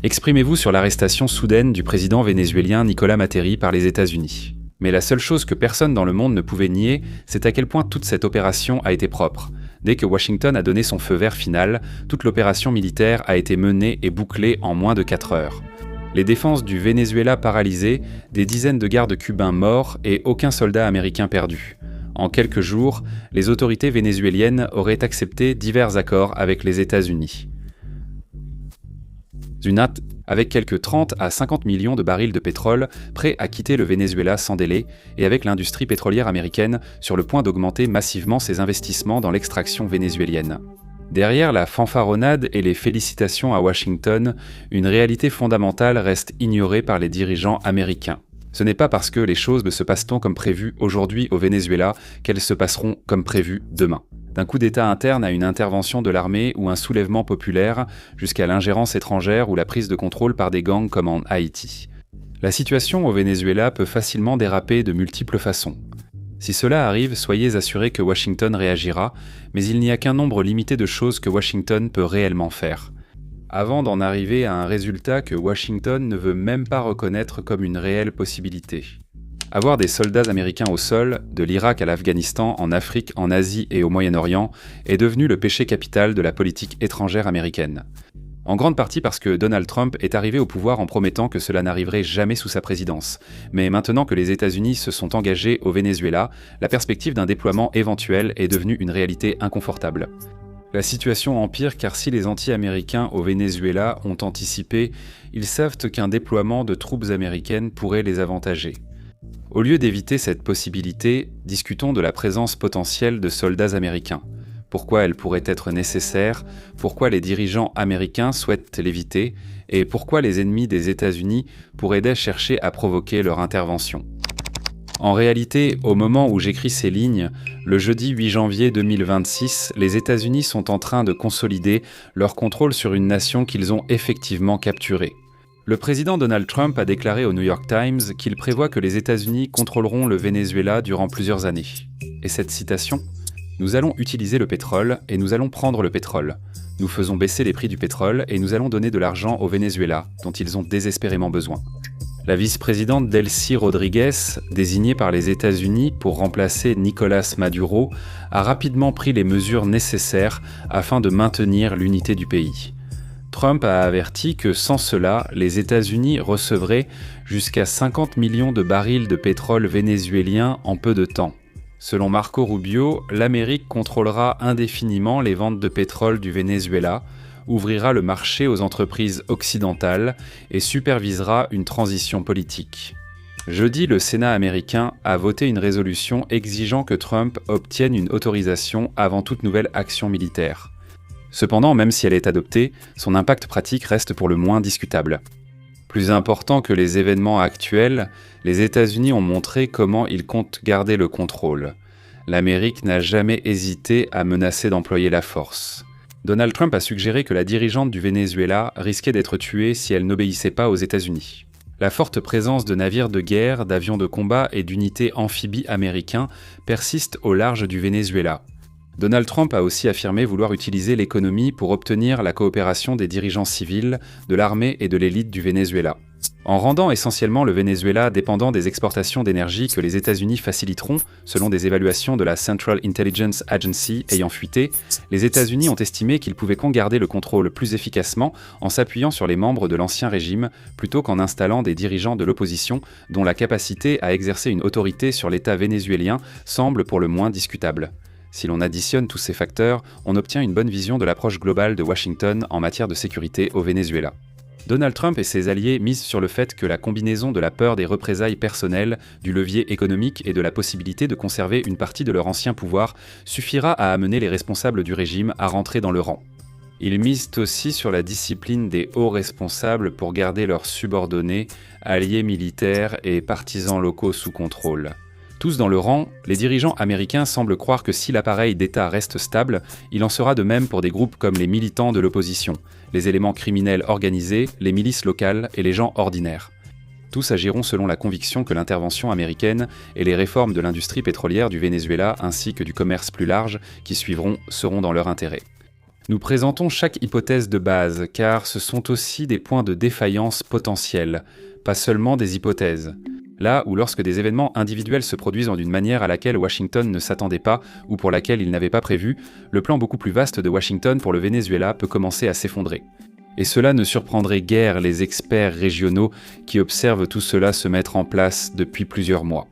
Exprimez-vous sur l'arrestation soudaine du président vénézuélien Nicolás Materi par les États-Unis. Mais la seule chose que personne dans le monde ne pouvait nier, c'est à quel point toute cette opération a été propre. Dès que Washington a donné son feu vert final, toute l'opération militaire a été menée et bouclée en moins de 4 heures. Les défenses du Venezuela paralysées, des dizaines de gardes cubains morts et aucun soldat américain perdu. En quelques jours, les autorités vénézuéliennes auraient accepté divers accords avec les États-Unis. Avec quelques 30 à 50 millions de barils de pétrole prêts à quitter le Venezuela sans délai et avec l'industrie pétrolière américaine sur le point d'augmenter massivement ses investissements dans l'extraction vénézuélienne. Derrière la fanfaronnade et les félicitations à Washington, une réalité fondamentale reste ignorée par les dirigeants américains. Ce n'est pas parce que les choses ne se passent-t-on comme prévu aujourd'hui au Venezuela qu'elles se passeront comme prévu demain. D'un coup d'État interne à une intervention de l'armée ou un soulèvement populaire, jusqu'à l'ingérence étrangère ou la prise de contrôle par des gangs comme en Haïti. La situation au Venezuela peut facilement déraper de multiples façons. Si cela arrive, soyez assurés que Washington réagira, mais il n'y a qu'un nombre limité de choses que Washington peut réellement faire. Avant d'en arriver à un résultat que Washington ne veut même pas reconnaître comme une réelle possibilité. Avoir des soldats américains au sol, de l'Irak à l'Afghanistan, en Afrique, en Asie et au Moyen-Orient, est devenu le péché capital de la politique étrangère américaine. En grande partie parce que Donald Trump est arrivé au pouvoir en promettant que cela n'arriverait jamais sous sa présidence. Mais maintenant que les États-Unis se sont engagés au Venezuela, la perspective d'un déploiement éventuel est devenue une réalité inconfortable. La situation empire car si les anti-américains au Venezuela ont anticipé, ils savent qu'un déploiement de troupes américaines pourrait les avantager. Au lieu d'éviter cette possibilité, discutons de la présence potentielle de soldats américains. Pourquoi elle pourrait être nécessaire, pourquoi les dirigeants américains souhaitent l'éviter, et pourquoi les ennemis des États-Unis pourraient chercher à provoquer leur intervention. En réalité, au moment où j'écris ces lignes, le jeudi 8 janvier 2026, les États-Unis sont en train de consolider leur contrôle sur une nation qu'ils ont effectivement capturée. Le président Donald Trump a déclaré au New York Times qu'il prévoit que les États-Unis contrôleront le Venezuela durant plusieurs années. Et cette citation ? Nous allons utiliser le pétrole et nous allons prendre le pétrole. Nous faisons baisser les prix du pétrole et nous allons donner de l'argent au Venezuela, dont ils ont désespérément besoin. La vice-présidente Delcy Rodriguez, désignée par les États-Unis pour remplacer Nicolás Maduro, a rapidement pris les mesures nécessaires afin de maintenir l'unité du pays. Trump a averti que sans cela, les États-Unis recevraient jusqu'à 50 millions de barils de pétrole vénézuélien en peu de temps. Selon Marco Rubio, l'Amérique contrôlera indéfiniment les ventes de pétrole du Venezuela, ouvrira le marché aux entreprises occidentales et supervisera une transition politique. Jeudi, le Sénat américain a voté une résolution exigeant que Trump obtienne une autorisation avant toute nouvelle action militaire. Cependant, même si elle est adoptée, son impact pratique reste pour le moins discutable. Plus important que les événements actuels, les États-Unis ont montré comment ils comptent garder le contrôle. L'Amérique n'a jamais hésité à menacer d'employer la force. Donald Trump a suggéré que la dirigeante du Venezuela risquait d'être tuée si elle n'obéissait pas aux États-Unis. La forte présence de navires de guerre, d'avions de combat et d'unités amphibies américains persiste au large du Venezuela. Donald Trump a aussi affirmé vouloir utiliser l'économie pour obtenir la coopération des dirigeants civils, de l'armée et de l'élite du Venezuela. En rendant essentiellement le Venezuela dépendant des exportations d'énergie que les États-Unis faciliteront, selon des évaluations de la Central Intelligence Agency ayant fuité, les États-Unis ont estimé qu'ils pouvaient garder le contrôle plus efficacement en s'appuyant sur les membres de l'ancien régime plutôt qu'en installant des dirigeants de l'opposition dont la capacité à exercer une autorité sur l'État vénézuélien semble pour le moins discutable. Si l'on additionne tous ces facteurs, on obtient une bonne vision de l'approche globale de Washington en matière de sécurité au Venezuela. Donald Trump et ses alliés misent sur le fait que la combinaison de la peur des représailles personnelles, du levier économique et de la possibilité de conserver une partie de leur ancien pouvoir suffira à amener les responsables du régime à rentrer dans le rang. Ils misent aussi sur la discipline des hauts responsables pour garder leurs subordonnés, alliés militaires et partisans locaux sous contrôle. Tous dans le rang, les dirigeants américains semblent croire que si l'appareil d'État reste stable, il en sera de même pour des groupes comme les militants de l'opposition, les éléments criminels organisés, les milices locales et les gens ordinaires. Tous agiront selon la conviction que l'intervention américaine et les réformes de l'industrie pétrolière du Venezuela ainsi que du commerce plus large qui suivront seront dans leur intérêt. Nous présentons chaque hypothèse de base, car ce sont aussi des points de défaillance potentiels, pas seulement des hypothèses. Là où lorsque des événements individuels se produisent d'une manière à laquelle Washington ne s'attendait pas ou pour laquelle il n'avait pas prévu, le plan beaucoup plus vaste de Washington pour le Venezuela peut commencer à s'effondrer. Et cela ne surprendrait guère les experts régionaux qui observent tout cela se mettre en place depuis plusieurs mois.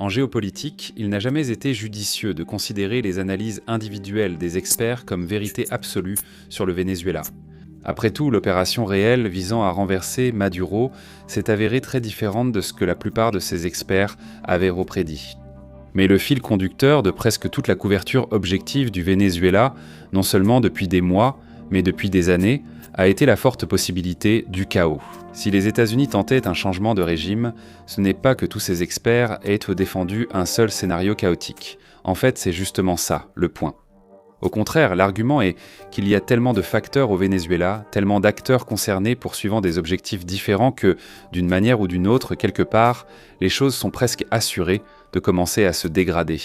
En géopolitique, il n'a jamais été judicieux de considérer les analyses individuelles des experts comme vérité absolue sur le Venezuela. Après tout, l'opération réelle visant à renverser Maduro s'est avérée très différente de ce que la plupart de ces experts avaient reprédit. Mais le fil conducteur de presque toute la couverture objective du Venezuela, non seulement depuis des mois, mais depuis des années, a été la forte possibilité du chaos. Si les États-Unis tentaient un changement de régime, ce n'est pas que tous ces experts aient défendu un seul scénario chaotique. En fait, c'est justement ça, le point. Au contraire, l'argument est qu'il y a tellement de facteurs au Venezuela, tellement d'acteurs concernés poursuivant des objectifs différents que, d'une manière ou d'une autre, quelque part, les choses sont presque assurées de commencer à se dégrader.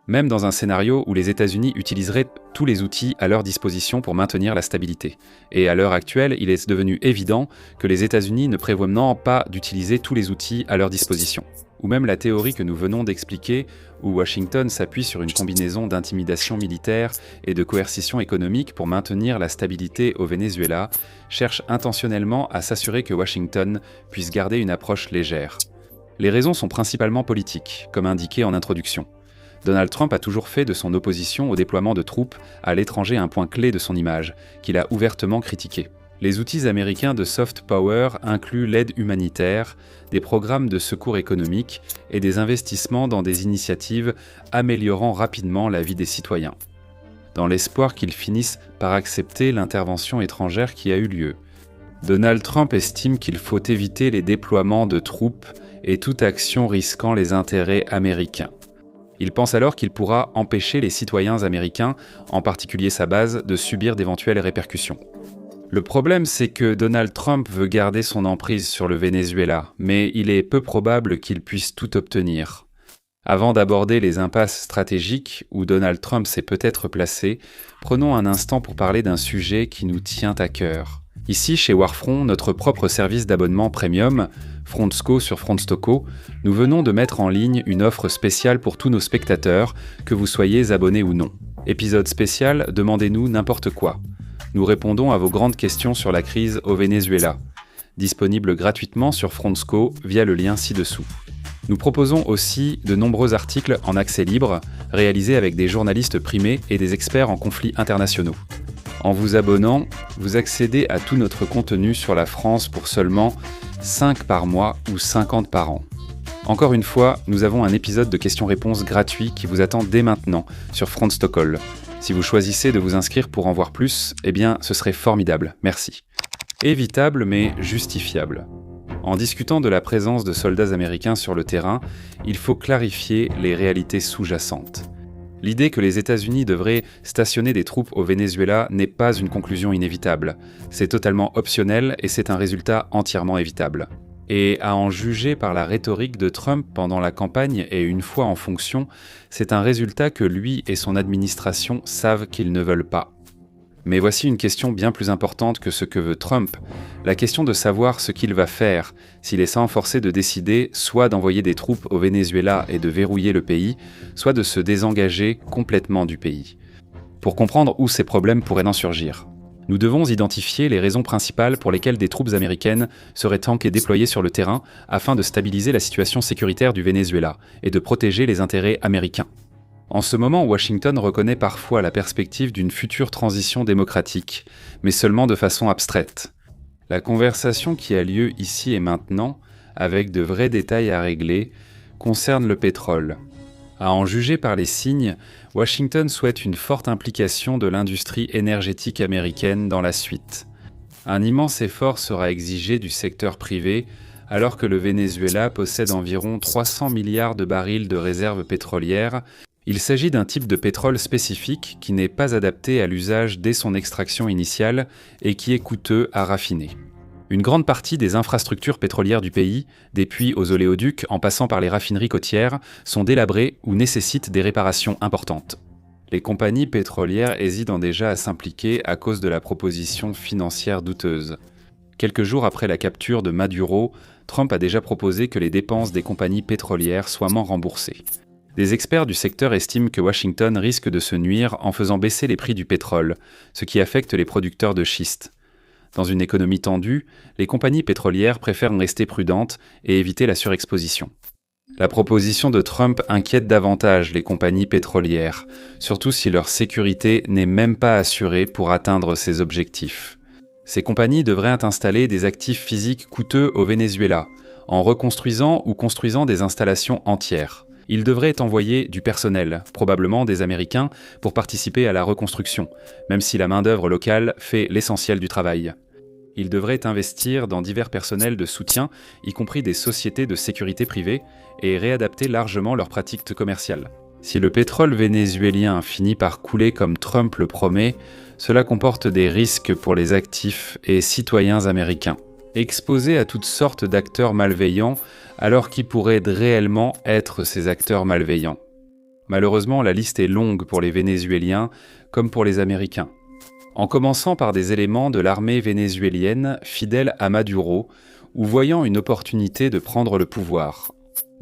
Même dans un scénario où les États-Unis utiliseraient tous les outils à leur disposition pour maintenir la stabilité. Et à l'heure actuelle, il est devenu évident que les États-Unis ne prévoient pas d'utiliser tous les outils à leur disposition. Ou même la théorie que nous venons d'expliquer, où Washington s'appuie sur une combinaison d'intimidation militaire et de coercition économique pour maintenir la stabilité au Venezuela, cherche intentionnellement à s'assurer que Washington puisse garder une approche légère. Les raisons sont principalement politiques, comme indiqué en introduction. Donald Trump a toujours fait de son opposition au déploiement de troupes à l'étranger un point clé de son image, qu'il a ouvertement critiqué. Les outils américains de soft power incluent l'aide humanitaire, des programmes de secours économiques et des investissements dans des initiatives améliorant rapidement la vie des citoyens, dans l'espoir qu'ils finissent par accepter l'intervention étrangère qui a eu lieu. Donald Trump estime qu'il faut éviter les déploiements de troupes et toute action risquant les intérêts américains. Il pense alors qu'il pourra empêcher les citoyens américains, en particulier sa base, de subir d'éventuelles répercussions. Le problème, c'est que Donald Trump veut garder son emprise sur le Venezuela, mais il est peu probable qu'il puisse tout obtenir. Avant d'aborder les impasses stratégiques où Donald Trump s'est peut-être placé, prenons un instant pour parler d'un sujet qui nous tient à cœur. Ici, chez Warfront, notre propre service d'abonnement premium, Frontsco sur Frontstoco, nous venons de mettre en ligne une offre spéciale pour tous nos spectateurs, que vous soyez abonnés ou non. Épisode spécial, demandez-nous n'importe quoi. Nous répondons à vos grandes questions sur la crise au Venezuela. Disponible gratuitement sur Frontsco via le lien ci-dessous. Nous proposons aussi de nombreux articles en accès libre, réalisés avec des journalistes primés et des experts en conflits internationaux. En vous abonnant, vous accédez à tout notre contenu sur la France pour seulement 5 par mois ou 50 par an. Encore une fois, nous avons un épisode de questions-réponses gratuit qui vous attend dès maintenant sur Frontstockholm. Si vous choisissez de vous inscrire pour en voir plus, eh bien, ce serait formidable, merci. Évitable mais justifiable. En discutant de la présence de soldats américains sur le terrain, il faut clarifier les réalités sous-jacentes. L'idée que les États-Unis devraient stationner des troupes au Venezuela n'est pas une conclusion inévitable. C'est totalement optionnel et c'est un résultat entièrement évitable. Et à en juger par la rhétorique de Trump pendant la campagne et une fois en fonction, c'est un résultat que lui et son administration savent qu'ils ne veulent pas. Mais voici une question bien plus importante que ce que veut Trump, la question de savoir ce qu'il va faire s'il est sans forcé de décider soit d'envoyer des troupes au Venezuela et de verrouiller le pays, soit de se désengager complètement du pays. Pour comprendre où ces problèmes pourraient en surgir, nous devons identifier les raisons principales pour lesquelles des troupes américaines seraient tankées déployées sur le terrain afin de stabiliser la situation sécuritaire du Venezuela et de protéger les intérêts américains. En ce moment, Washington reconnaît parfois la perspective d'une future transition démocratique, mais seulement de façon abstraite. La conversation qui a lieu ici et maintenant, avec de vrais détails à régler, concerne le pétrole. À en juger par les signes, Washington souhaite une forte implication de l'industrie énergétique américaine dans la suite. Un immense effort sera exigé du secteur privé, alors que le Venezuela possède environ 300 milliards de barils de réserves pétrolières. Il s'agit d'un type de pétrole spécifique qui n'est pas adapté à l'usage dès son extraction initiale et qui est coûteux à raffiner. Une grande partie des infrastructures pétrolières du pays, des puits aux oléoducs en passant par les raffineries côtières, sont délabrées ou nécessitent des réparations importantes. Les compagnies pétrolières hésitent déjà à s'impliquer à cause de la proposition financière douteuse. Quelques jours après la capture de Maduro, Trump a déjà proposé que les dépenses des compagnies pétrolières soient remboursées. Des experts du secteur estiment que Washington risque de se nuire en faisant baisser les prix du pétrole, ce qui affecte les producteurs de schiste. Dans une économie tendue, les compagnies pétrolières préfèrent rester prudentes et éviter la surexposition. La proposition de Trump inquiète davantage les compagnies pétrolières, surtout si leur sécurité n'est même pas assurée pour atteindre ces objectifs. Ces compagnies devraient installer des actifs physiques coûteux au Venezuela, en reconstruisant ou construisant des installations entières. Ils devraient envoyer du personnel, probablement des Américains, pour participer à la reconstruction, même si la main-d'œuvre locale fait l'essentiel du travail. Ils devraient investir dans divers personnels de soutien, y compris des sociétés de sécurité privée, et réadapter largement leurs pratiques commerciales. Si le pétrole vénézuélien finit par couler comme Trump le promet, cela comporte des risques pour les actifs et citoyens américains, exposés à toutes sortes d'acteurs malveillants, alors qui pourraient réellement être ces acteurs malveillants. Malheureusement, la liste est longue pour les Vénézuéliens comme pour les Américains. En commençant par des éléments de l'armée vénézuélienne fidèles à Maduro ou voyant une opportunité de prendre le pouvoir.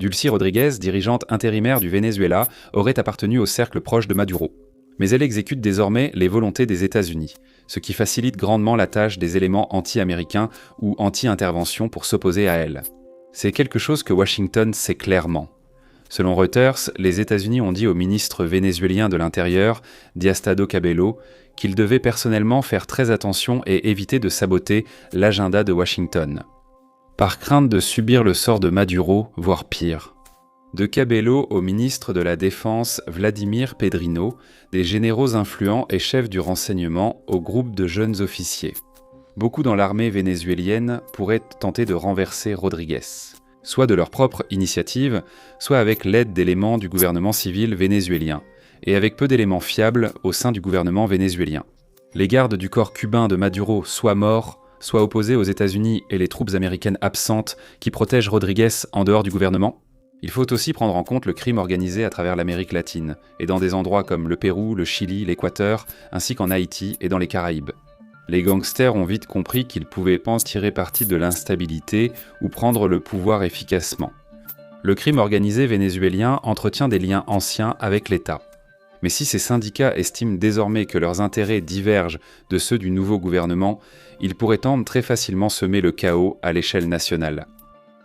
Dulcy Rodriguez, dirigeante intérimaire du Venezuela, aurait appartenu au cercle proche de Maduro. Mais elle exécute désormais les volontés des États-Unis, ce qui facilite grandement la tâche des éléments anti-américains ou anti-intervention pour s'opposer à elle. C'est quelque chose que Washington sait clairement. Selon Reuters, les États-Unis ont dit au ministre vénézuélien de l'Intérieur, Diosdado Cabello, qu'il devait personnellement faire très attention et éviter de saboter l'agenda de Washington, par crainte de subir le sort de Maduro, voire pire. De Cabello au ministre de la Défense Vladimir Pedrino, des généraux influents et chefs du renseignement au groupe de jeunes officiers. Beaucoup dans l'armée vénézuélienne pourraient tenter de renverser Rodriguez, soit de leur propre initiative, soit avec l'aide d'éléments du gouvernement civil vénézuélien, et avec peu d'éléments fiables au sein du gouvernement vénézuélien. Les gardes du corps cubain de Maduro soit morts, soit opposés aux États-Unis et les troupes américaines absentes qui protègent Rodriguez en dehors du gouvernement. Il faut aussi prendre en compte le crime organisé à travers l'Amérique latine, et dans des endroits comme le Pérou, le Chili, l'Équateur, ainsi qu'en Haïti et dans les Caraïbes. Les gangsters ont vite compris qu'ils pouvaient pas tirer parti de l'instabilité ou prendre le pouvoir efficacement. Le crime organisé vénézuélien entretient des liens anciens avec l'État. Mais si ces syndicats estiment désormais que leurs intérêts divergent de ceux du nouveau gouvernement, ils pourraient tendre très facilement semer le chaos à l'échelle nationale.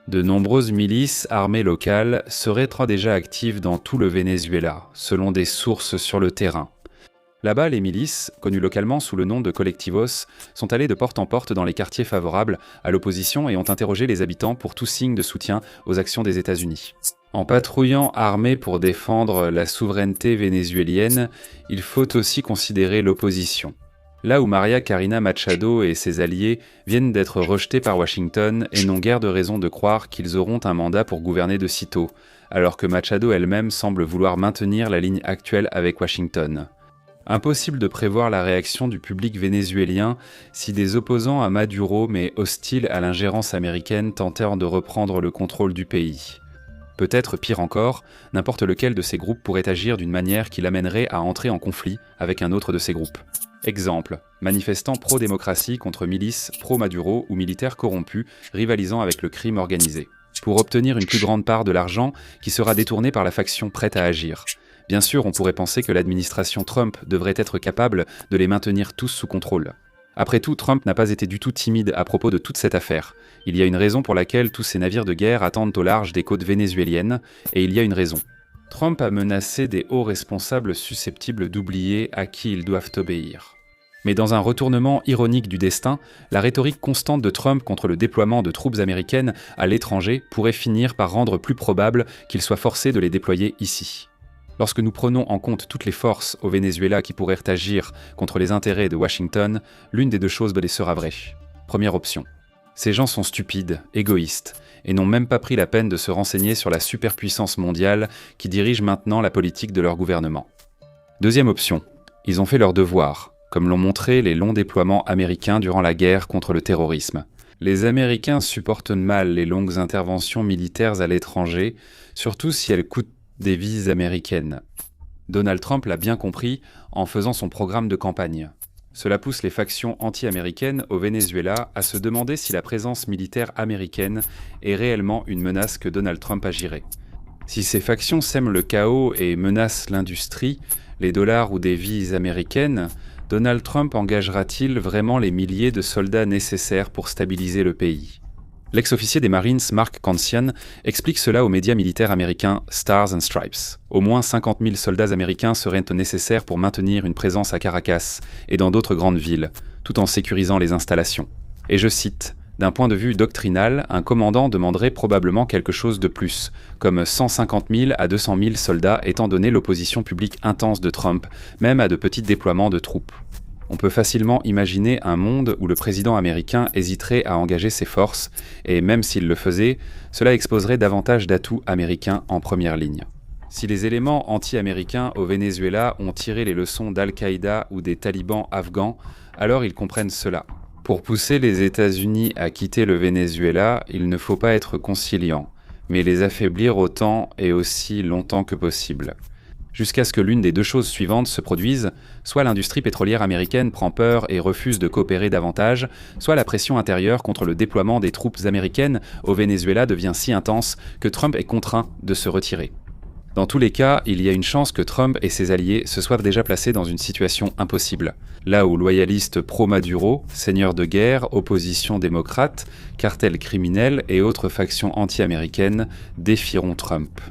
De nombreuses milices armées locales seraient déjà actives dans tout le Venezuela, selon des sources sur le terrain. Là-bas, les milices, connues localement sous le nom de Colectivos, sont allées de porte en porte dans les quartiers favorables à l'opposition et ont interrogé les habitants pour tout signe de soutien aux actions des États-Unis. En patrouillant armés pour défendre la souveraineté vénézuélienne, il faut aussi considérer l'opposition. Là où María Corina Machado et ses alliés viennent d'être rejetés par Washington et n'ont guère de raison de croire qu'ils auront un mandat pour gouverner de sitôt, alors que Machado elle-même semble vouloir maintenir la ligne actuelle avec Washington. Impossible de prévoir la réaction du public vénézuélien si des opposants à Maduro mais hostiles à l'ingérence américaine tentèrent de reprendre le contrôle du pays. Peut-être pire encore, n'importe lequel de ces groupes pourrait agir d'une manière qui l'amènerait à entrer en conflit avec un autre de ces groupes. Exemple, manifestants pro-démocratie contre milices pro-Maduro ou militaires corrompus rivalisant avec le crime organisé, pour obtenir une plus grande part de l'argent qui sera détourné par la faction prête à agir. Bien sûr, on pourrait penser que l'administration Trump devrait être capable de les maintenir tous sous contrôle. Après tout, Trump n'a pas été du tout timide à propos de toute cette affaire. Il y a une raison pour laquelle tous ces navires de guerre attendent au large des côtes vénézuéliennes, et il y a une raison. Trump a menacé des hauts responsables susceptibles d'oublier à qui ils doivent obéir. Mais dans un retournement ironique du destin, la rhétorique constante de Trump contre le déploiement de troupes américaines à l'étranger pourrait finir par rendre plus probable qu'il soit forcé de les déployer ici. Lorsque nous prenons en compte toutes les forces au Venezuela qui pourraient agir contre les intérêts de Washington, l'une des deux choses sera vraie. Première option. Ces gens sont stupides, égoïstes, et n'ont même pas pris la peine de se renseigner sur la superpuissance mondiale qui dirige maintenant la politique de leur gouvernement. Deuxième option. Ils ont fait leur devoir, comme l'ont montré les longs déploiements américains durant la guerre contre le terrorisme. Les Américains supportent mal les longues interventions militaires à l'étranger, surtout si elles coûtent des vies américaines. Donald Trump l'a bien compris en faisant son programme de campagne. Cela pousse les factions anti-américaines au Venezuela à se demander si la présence militaire américaine est réellement une menace que Donald Trump agirait. Si ces factions sèment le chaos et menacent l'industrie, les dollars ou des vies américaines, Donald Trump engagera-t-il vraiment les milliers de soldats nécessaires pour stabiliser le pays ? L'ex-officier des Marines Mark Cancian explique cela aux médias militaires américains Stars and Stripes. Au moins 50 000 soldats américains seraient nécessaires pour maintenir une présence à Caracas et dans d'autres grandes villes, tout en sécurisant les installations. Et je cite, « D'un point de vue doctrinal, un commandant demanderait probablement quelque chose de plus, comme 150 000 à 200 000 soldats étant donné l'opposition publique intense de Trump, même à de petits déploiements de troupes. » On peut facilement imaginer un monde où le président américain hésiterait à engager ses forces, et même s'il le faisait, cela exposerait davantage d'atouts américains en première ligne. Si les éléments anti-américains au Venezuela ont tiré les leçons d'Al-Qaïda ou des talibans afghans, alors ils comprennent cela. Pour pousser les États-Unis à quitter le Venezuela, il ne faut pas être conciliant, mais les affaiblir autant et aussi longtemps que possible. Jusqu'à ce que l'une des deux choses suivantes se produise, soit l'industrie pétrolière américaine prend peur et refuse de coopérer davantage, soit la pression intérieure contre le déploiement des troupes américaines au Venezuela devient si intense que Trump est contraint de se retirer. Dans tous les cas, il y a une chance que Trump et ses alliés se soient déjà placés dans une situation impossible, là où loyalistes pro-Maduro, seigneurs de guerre, opposition démocrate, cartels criminels et autres factions anti-américaines défieront Trump.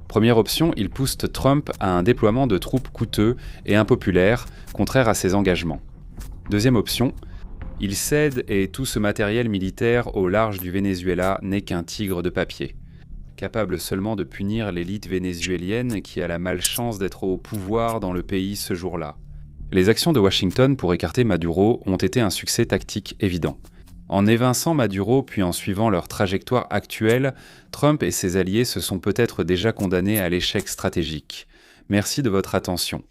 Première option, il pousse Trump à un déploiement de troupes coûteux et impopulaire, contraire à ses engagements. Deuxième option, il cède et tout ce matériel militaire au large du Venezuela n'est qu'un tigre de papier, capable seulement de punir l'élite vénézuélienne qui a la malchance d'être au pouvoir dans le pays ce jour-là. Les actions de Washington pour écarter Maduro ont été un succès tactique évident. En évinçant Maduro puis en suivant leur trajectoire actuelle, Trump et ses alliés se sont peut-être déjà condamnés à l'échec stratégique. Merci de votre attention.